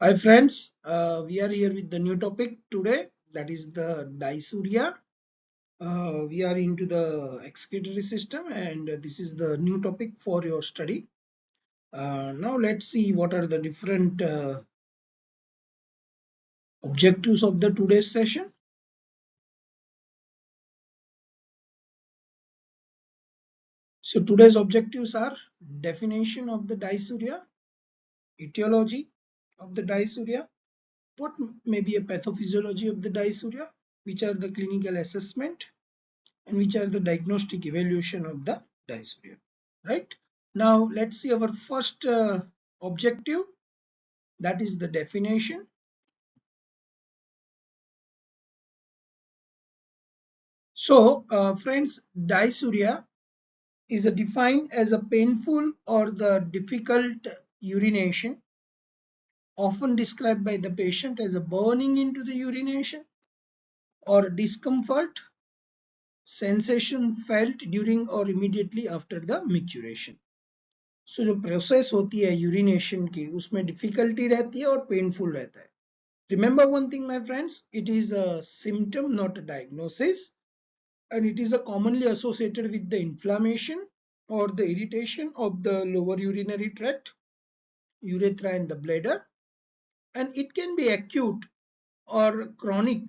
Hi friends, we are here with the new topic today, that is the dysuria. We are into the excretory system and this is the new topic for your study. Now let's see what are the different objectives of the today's session. So today's objectives are definition of the dysuria, etiology of the dysuria, what may be a pathophysiology of the dysuria, which are the clinical assessment, and which are the diagnostic evaluation of the dysuria. Right now, let's see our first objective, that is the definition. So, friends, dysuria is defined as a painful or the difficult urination, often described by the patient as a burning into the urination or discomfort sensation felt during or immediately after the micturition. सो जो process होती है urination की उसमें difficulty रहती है और painful रहता है. Remember one thing, my friends, it is a symptom, not a diagnosis, and it is a commonly associated with the inflammation or the irritation of the lower urinary tract, urethra, and the bladder, and it can be acute or chronic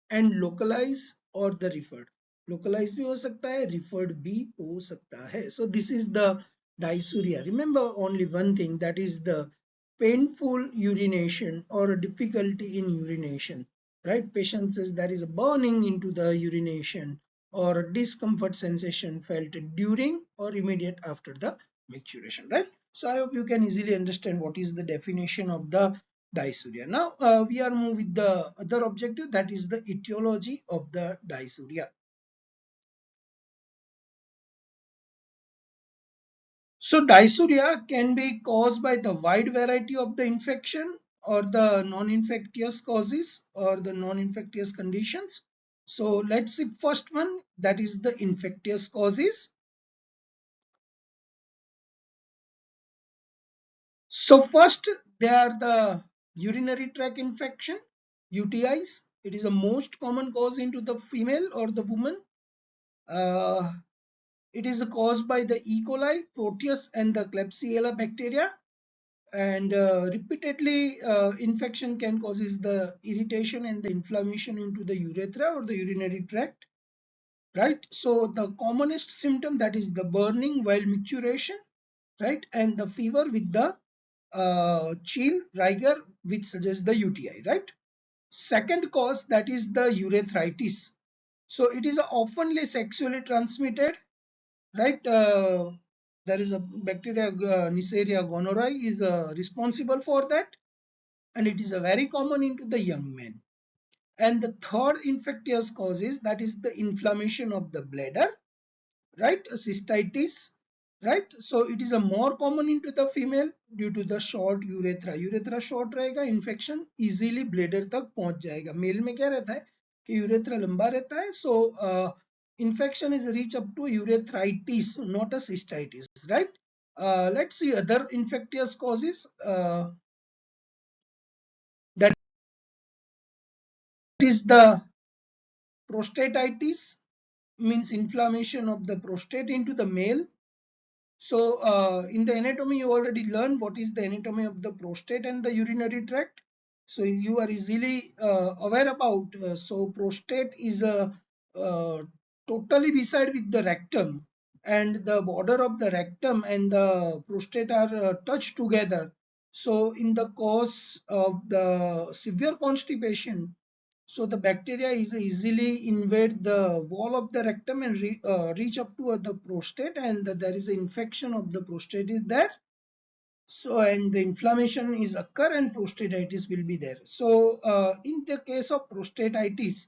and localized or the referred. Localized भी हो सकता है, referred भी हो सकता है. So this is the dysuria. Remember only one thing, that is the painful urination or difficulty in urination. Right? Patient says there is a burning into the urination or discomfort sensation felt during or immediate after the micturition. Right? So I hope you can easily understand what is the definition of the dysuria. Now we are moving with the other objective, that is the etiology of the dysuria. So dysuria can be caused by the wide variety of the infection or the non-infectious causes or the non-infectious conditions. So let's see first one, that is the infectious causes. So first they are the urinary tract infection, UTIs. It is the most common cause into the female or the woman. Uh, It is caused by the E. coli, Proteus, and the Klebsiella bacteria. And repeatedly, infection can causes the irritation and the inflammation into the urethra or the urinary tract. Right. So the commonest symptom, that is the burning while micturition. Right, and the fever with the chill, rigor, which suggests the UTI. Right. Second cause, that is the urethritis. So it is oftenly sexually transmitted. Right, there is a bacteria, Neisseria gonorrhoeae is responsible for that, and it is a very common into the young men. And the third infectious cause is, that is the inflammation of the bladder. Right, cystitis. Right, so it is a more common into the female due to the short urethra. Urethra short रहेगा, infection easily bladder तक पहुंच जाएगा. Mail में क्या रहता है कि urethra लंबा रहता है, so infection is reach up to urethritis, not a cystitis. Right. Let's see other infectious causes. That is the prostatitis, means inflammation of the prostate into the male. So in the anatomy, you already learned what is the anatomy of the prostate and the urinary tract. So you are easily aware about. So prostate is totally beside with the rectum, and the border of the rectum and the prostate are touched together. So in the cause of the severe constipation, so the bacteria is easily invade the wall of the rectum and reach up to the prostate, and there is an infection of the prostate is there. So and the inflammation is occur and prostatitis will be there. So in the case of prostatitis,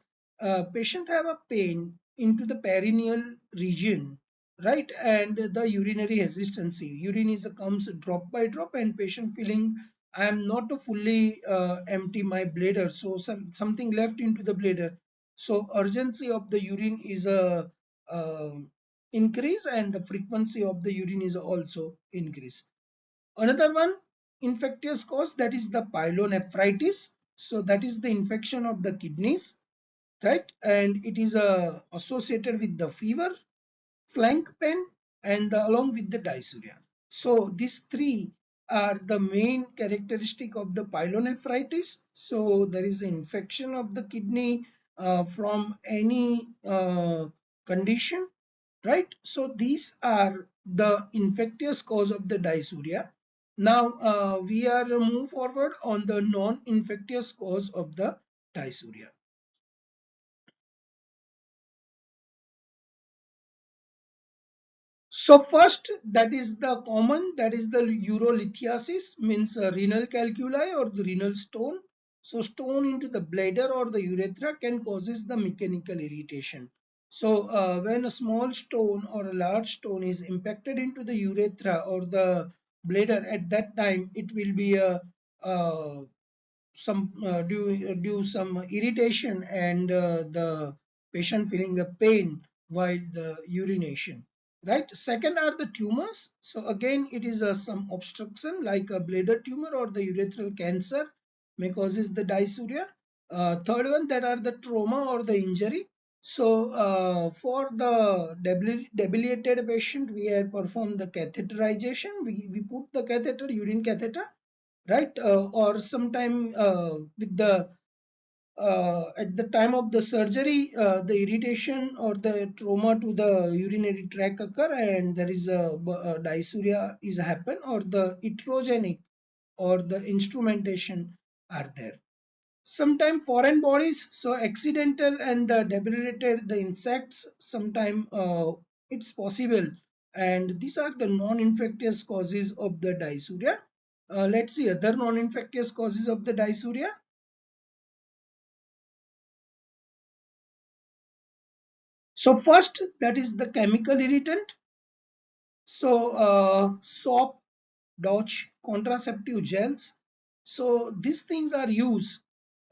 patient have a pain into the perineal region, right, and the urinary hesitancy. Urine is comes drop by drop, and patient feeling I am not fully empty my bladder, so something left into the bladder. So urgency of the urine is a increase, and the frequency of the urine is also increase. Another one infectious cause, that is the pyelonephritis. So that is the infection of the kidneys, right? And it is associated with the fever, flank pain, and along with the dysuria. So these three are the main characteristic of the pyelonephritis. So there is an infection of the kidney from any condition, right? So these are the infectious cause of the dysuria. Now we are move forward on the non-infectious cause of the dysuria. So first, that is the common, that is the urolithiasis, means renal calculi or the renal stone. So stone into the bladder or the urethra can causes the mechanical irritation. So when a small stone or a large stone is impacted into the urethra or the bladder, at that time it will be a some due some irritation and the patient feeling a pain while the urination, right? Second are the tumors. So again it is some obstruction like a bladder tumor or the urethral cancer may causes the dysuria. Third one, that are the trauma or the injury. So for the debilitated patient, we have performed the catheterization. We put the catheter, urine catheter, right? Or sometime with the at the time of the surgery, the irritation or the trauma to the urinary tract occur, and there is a dysuria is happen, or the iatrogenic or the instrumentation are there. Sometimes foreign bodies, so accidental and the debilitated the insects, sometime it's possible, and these are the non-infectious causes of the dysuria. Let's see other non-infectious causes of the dysuria. So first, that is the chemical irritant. So soap, Dutch, contraceptive gels. So these things are used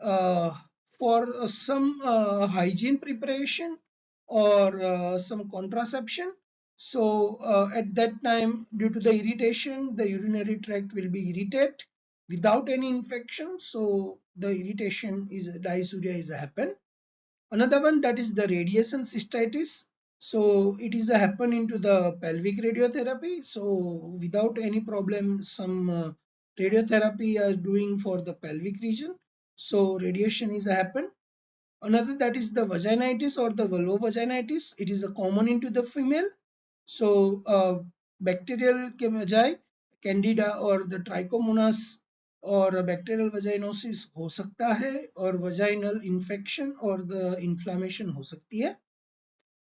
uh, for some hygiene preparation or some contraception. So at that time, due to the irritation, the urinary tract will be irritated without any infection. So the irritation is dysuria is happen. Another one, that is the radiation cystitis. So it is a happen into the pelvic radiotherapy. So without any problem, some radiotherapy are doing for the pelvic region. So radiation is a happen. Another, that is the vaginitis or the vulvovaginitis. It is a common into the female. So bacterial vagi, candida or the trichomonas और bacterial vaginosis हो सकता है और vaginal infection और the inflammation हो सकती है.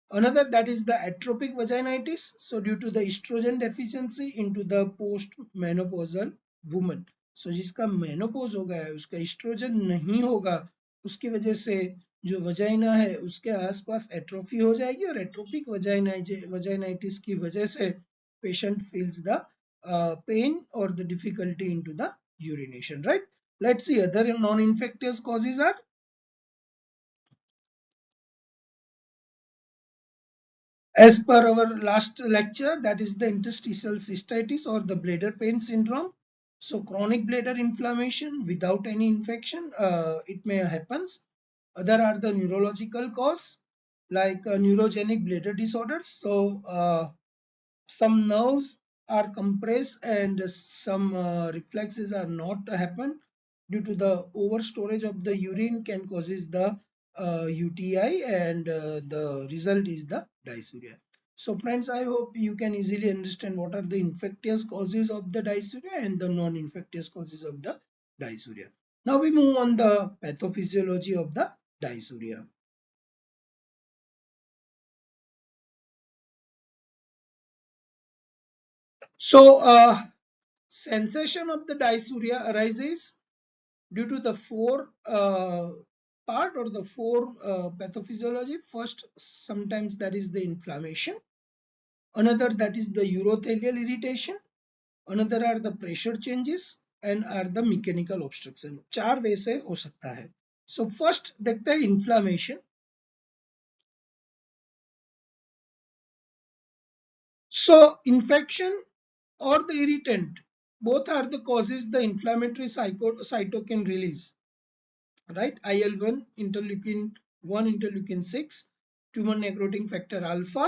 Another, that is the atrophic vaginitis. So due to the estrogen deficiency into the post menopausal woman. So जिसका मेनोपॉज हो गया है, उसका एस्ट्रोजन नहीं होगा, उसकी वजह से जो वजाइना है उसके आसपास एट्रोफी हो जाएगी, और एट्रोपिक वजाइनाइटिस की वजह से patient feels the pain or the difficulty into the urination, right? Let's see other non-infectious causes are. As per our last lecture, that is the interstitial cystitis or the bladder pain syndrome. So chronic bladder inflammation without any infection, it may happens. Other are the neurological cause like neurogenic bladder disorders. So some nerves are compressed and some reflexes are not happen due to the over storage of the urine can causes the UTI, and the result is the dysuria. So friends, I hope you can easily understand what are the infectious causes of the dysuria and the non-infectious causes of the dysuria. Now we move on the pathophysiology of the dysuria. So sensation of the dysuria arises due to the four part or the four pathophysiology. First, sometimes that is the inflammation. Another, that is the urothelial irritation. Another are the pressure changes and are the mechanical obstruction. चार वे से हो सकता है. So first देखते हैं inflammation. So infection or the irritant both are the causes the inflammatory cytokine release, right? IL-1, interleukin 1, interleukin 6, tumour necrotising factor alpha,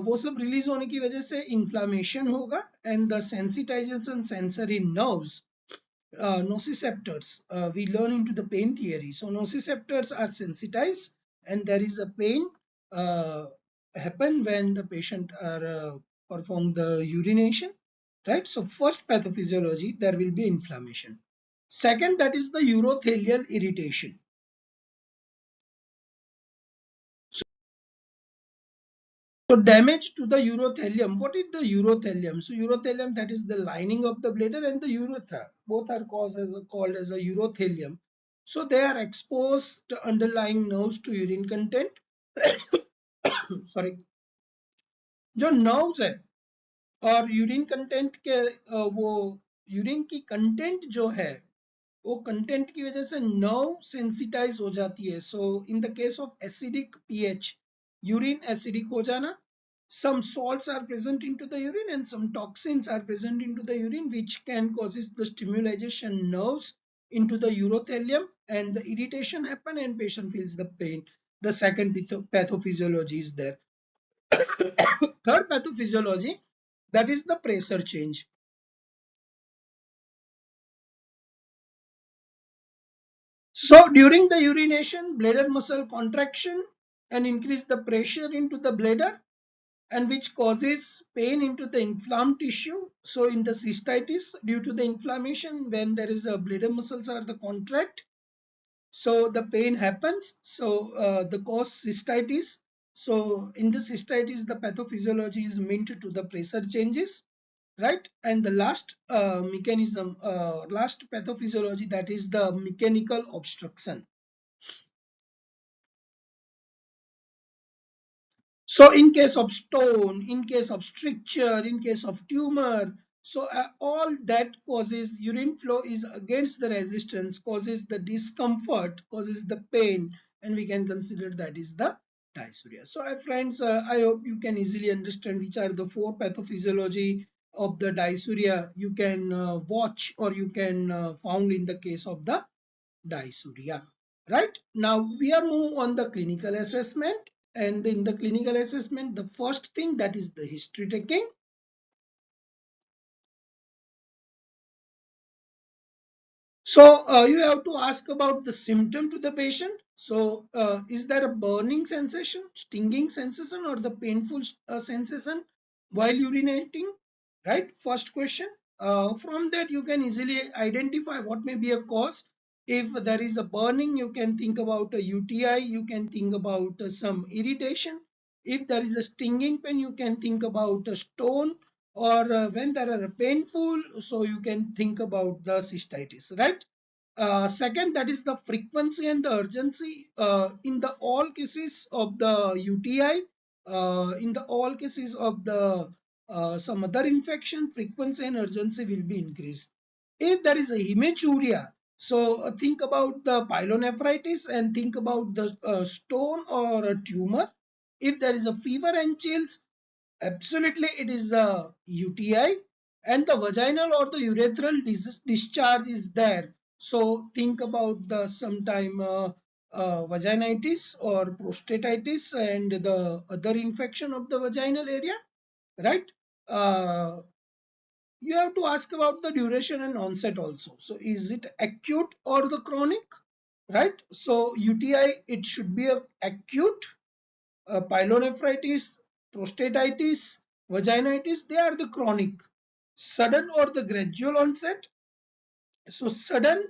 वो सब release होने की वजह से इन्फ्लामेशन होगा, and the sensitisation sensory nerves, nociceptors, we learn into the pain theory. So nociceptors are sensitized and there is a pain uh, happen when the patient are perform the urination, right? So first pathophysiology, there will be inflammation. Second, that is the urothelial irritation. So damage to the urothelium. What is the urothelium? So urothelium, that is the lining of the bladder and the urethra. Both are called as a urothelium. So they are exposed to underlying nerves to urine content. Sorry, जो nerves है और urine content के वो urine की content जो है वो content की वजह से नर्व सेंसिटाइज हो जाती है. So in the case of acidic pH, urine acidic हो जाना, some salts are present into the urine and some toxins are present into the urine which can causes the stimulation nerves into the urothelium and the irritation happen and patient feels the pain. The second pathophysiology is there. Third pathophysiology, that is the pressure change. So during the urination, bladder muscle contraction and increase the pressure into the bladder, and which causes pain into the inflamed tissue. So in the cystitis, due to the inflammation, when there is a bladder muscles are the contract, so the pain happens. So the cause cystitis. So in the cystitis, the pathophysiology is linked to the pressure changes, right? And the last mechanism, last pathophysiology, that is the mechanical obstruction. So in case of stone, in case of stricture, in case of tumor, so all that causes urine flow is against the resistance, causes the discomfort, causes the pain, and we can consider that is the dysuria. So friends, I hope you can easily understand which are the four pathophysiology of the dysuria you can watch or you can found in the case of the dysuria. Right, now we are moving on the clinical assessment, and in the clinical assessment the first thing, that is the history taking. So you have to ask about the symptom to the patient. So is there a burning sensation, stinging sensation, or the painful sensation while urinating? Right, first question. From that you can easily identify what may be a cause. If there is a burning, you can think about a UTI, you can think about some irritation. If there is a stinging pain, you can think about a stone, or when there are painful, so you can think about the cystitis, right? Second, that is the frequency and the urgency. In the all cases of the UTI, in the all cases of the some other infection, frequency and urgency will be increased. If there is a hematuria, so think about the pyelonephritis and think about the stone or a tumor. If there is a fever and chills, absolutely it is a UTI, and the vaginal or the urethral discharge is there. So think about the sometime vaginitis or prostatitis and the other infection of the vaginal area, right? Uh, you have to ask about the duration and onset also. So is it acute or the chronic, right? So UTI, it should be a acute. Pyelonephritis, prostatitis, vaginitis, they are the chronic. Sudden or the gradual onset. So sudden,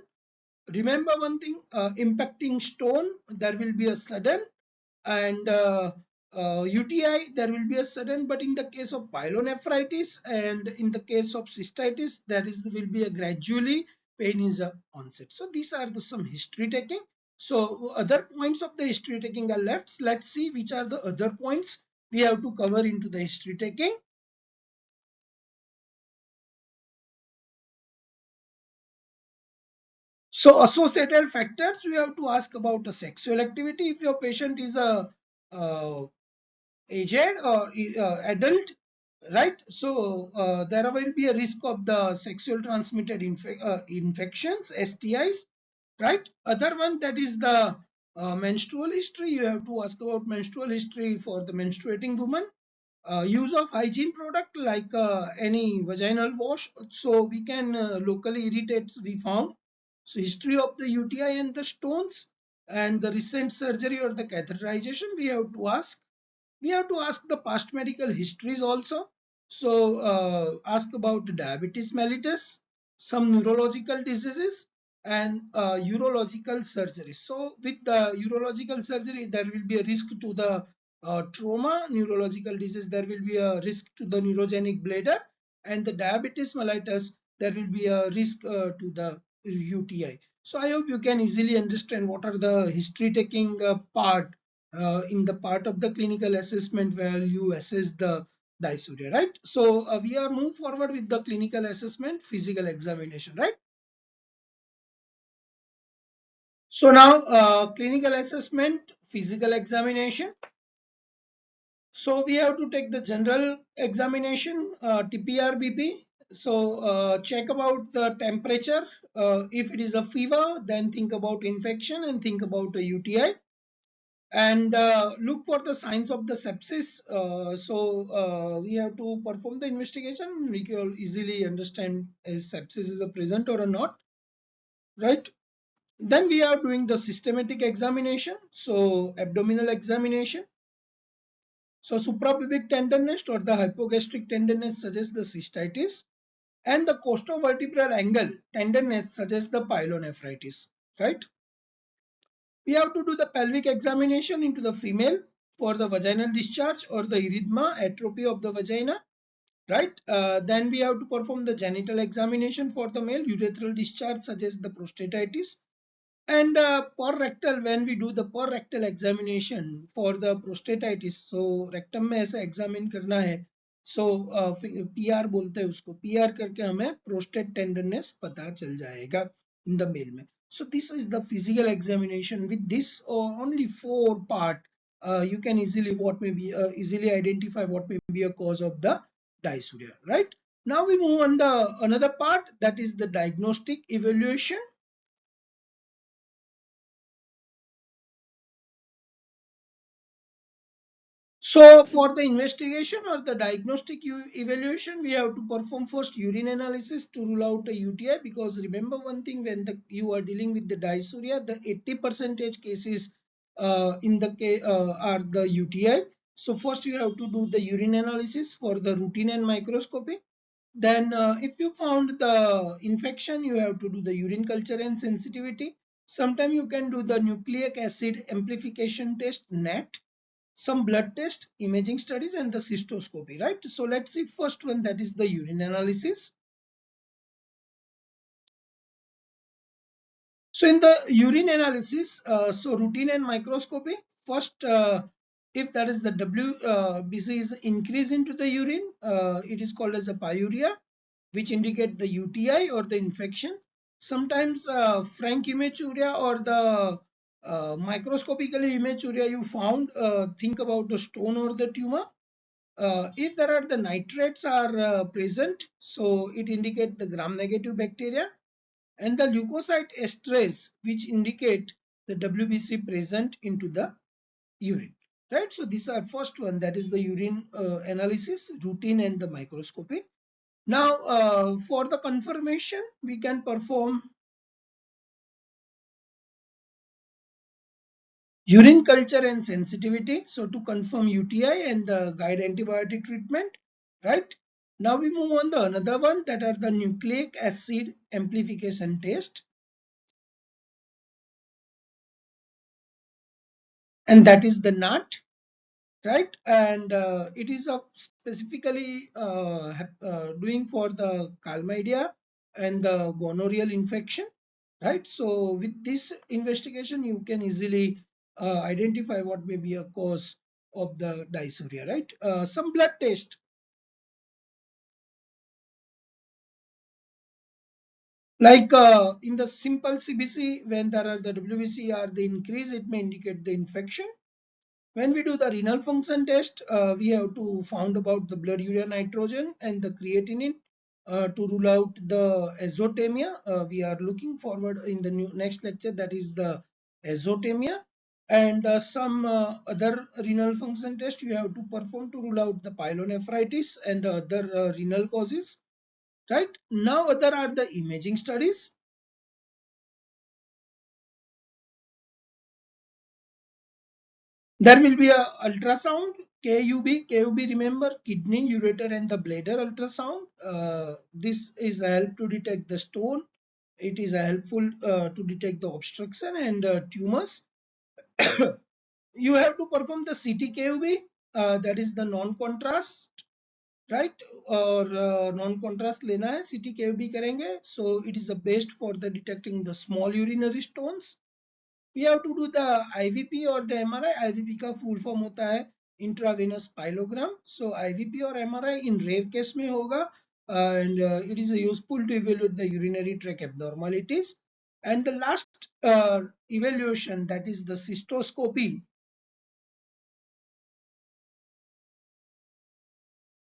remember one thing, impacting stone, there will be a sudden, and UTI, there will be a sudden, but in the case of pyelonephritis and in the case of cystitis, there is will be a gradually pain is a onset. So these are the some history taking. So other points of the history taking are left. Let's see which are the other points we have to cover into the history taking. So associated factors, we have to ask about the sexual activity. If your patient is a aged or adult, right? So there will be a risk of the sexual transmitted infections, STIs, right? Other one, that is the menstrual history. You have to ask about menstrual history for the menstruating woman. Use of hygiene product like any vaginal wash, so we can locally irritate, we found. So history of the UTI and the stones, and the recent surgery or the catheterization, we have to ask. We have to ask the past medical histories also. So ask about diabetes mellitus, some neurological diseases, and urological surgery. So with the urological surgery, there will be a risk to the trauma. Neurological disease, there will be a risk to the neurogenic bladder, and the diabetes mellitus, there will be a risk to the UTI. So I hope you can easily understand what are the history taking part in the part of the clinical assessment where you assess the dysuria, right? So we are move forward with the clinical assessment, physical examination, right? So now clinical assessment, physical examination. So we have to take the general examination, TPR BP. So check about the temperature. If it is a fever, then think about infection and think about a UTI. And look for the signs of the sepsis. So we have to perform the investigation. We can easily understand if sepsis is a present or a not, right? Then we are doing the systematic examination. So abdominal examination. So suprapubic tenderness or the hypogastric tenderness suggests the cystitis, and the costovertebral angle tenderness suggests the pyelonephritis, right? We have to do the pelvic examination into the female for the vaginal discharge or the erythema, atrophy of the vagina, right? Then we have to perform the genital examination for the male. Urethral discharge suggests the prostatitis. And per rectal, when we do the per rectal examination for the prostatitis, so rectum में ऐसे examine करना है, so PR बोलते हैं उसको, PR करके हमें prostate tenderness पता चल जाएगा in the male में. So this is the physical examination. With this only 4 part, you can easily identify what may be a cause of the dysuria, right? Now we move on the another part, that is the diagnostic evaluation. So for the investigation or the diagnostic evaluation, we have to perform first urine analysis to rule out a UTI, because remember one thing, when you are dealing with the dysuria, the 80% cases are the UTI. So first you have to do the urine analysis for the routine and microscopy. Then if you found the infection, you have to do the urine culture and sensitivity. Sometimes you can do the nucleic acid amplification test, NAT, some blood test, imaging studies, and the cystoscopy, right? So let's see first one, that is the urine analysis. So in the urine analysis, so routine and microscopy, first if that is the WBC is increase into the urine, it is called as a pyuria, which indicate the UTI or the infection. Sometimes frank hematuria or the microscopically hematuria you found, think about the stone or the tumor. If there are the nitrates are present, so it indicates the gram-negative bacteria, and the leukocyte esterase, which indicate the WBC present into the urine, right? So these are first one, that is the urine analysis, routine and the microscopy. Now for the confirmation, we can perform urine culture and sensitivity, so to confirm UTI and guide antibiotic treatment, right? Now we move on the another one, that are the nucleic acid amplification test, and that is the NAT, right? And it is specifically doing for the chlamydia and the gonorrheal infection, right? So with this investigation, you can easily identify what may be a cause of the dysuria, right? Some blood test, like in the simple CBC, when there are the WBC are the increase, it may indicate the infection. When we do the renal function test, we have to found about the blood urea nitrogen and the creatinine to rule out the azotemia. We are looking forward in the next lecture, that is the azotemia, and some other renal function test you have to perform to rule out the pyelonephritis and other renal causes. Right now, other are the imaging studies. There will be a ultrasound, KUB, remember, kidney, ureter and the bladder ultrasound. This is a help to detect the stone. It is a helpful to detect the obstruction and tumors. You have to perform the CT-KUB, that is the non-contrast, right? Or non-contrast लेना है, CT-KUB करेंगे. So it is the best for the detecting the small urinary stones. We have to do the IVP or the MRI. IVP का full form होता है intravenous pyelogram. So IVP or MRI in rare case में होगा, and it is useful to evaluate the urinary tract abnormalities. And the last evaluation, that is the cystoscopy.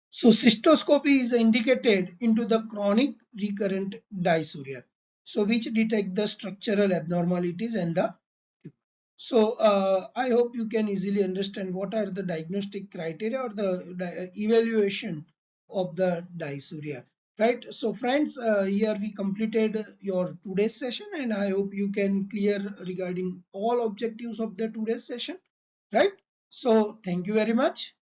So cystoscopy is indicated into the chronic recurrent dysuria, so which detect the structural abnormalities and the. So I hope you can easily understand what are the diagnostic criteria or the evaluation of the dysuria. Right. So friends, here we completed your today's session, and I hope you can clear regarding all objectives of the today's session. Right. So thank you very much.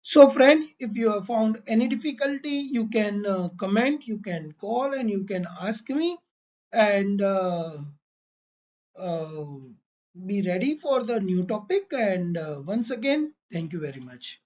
So friend, if you have found any difficulty, you can comment, you can call, and you can ask me, and uh, be ready for the new topic. And once again, thank you very much.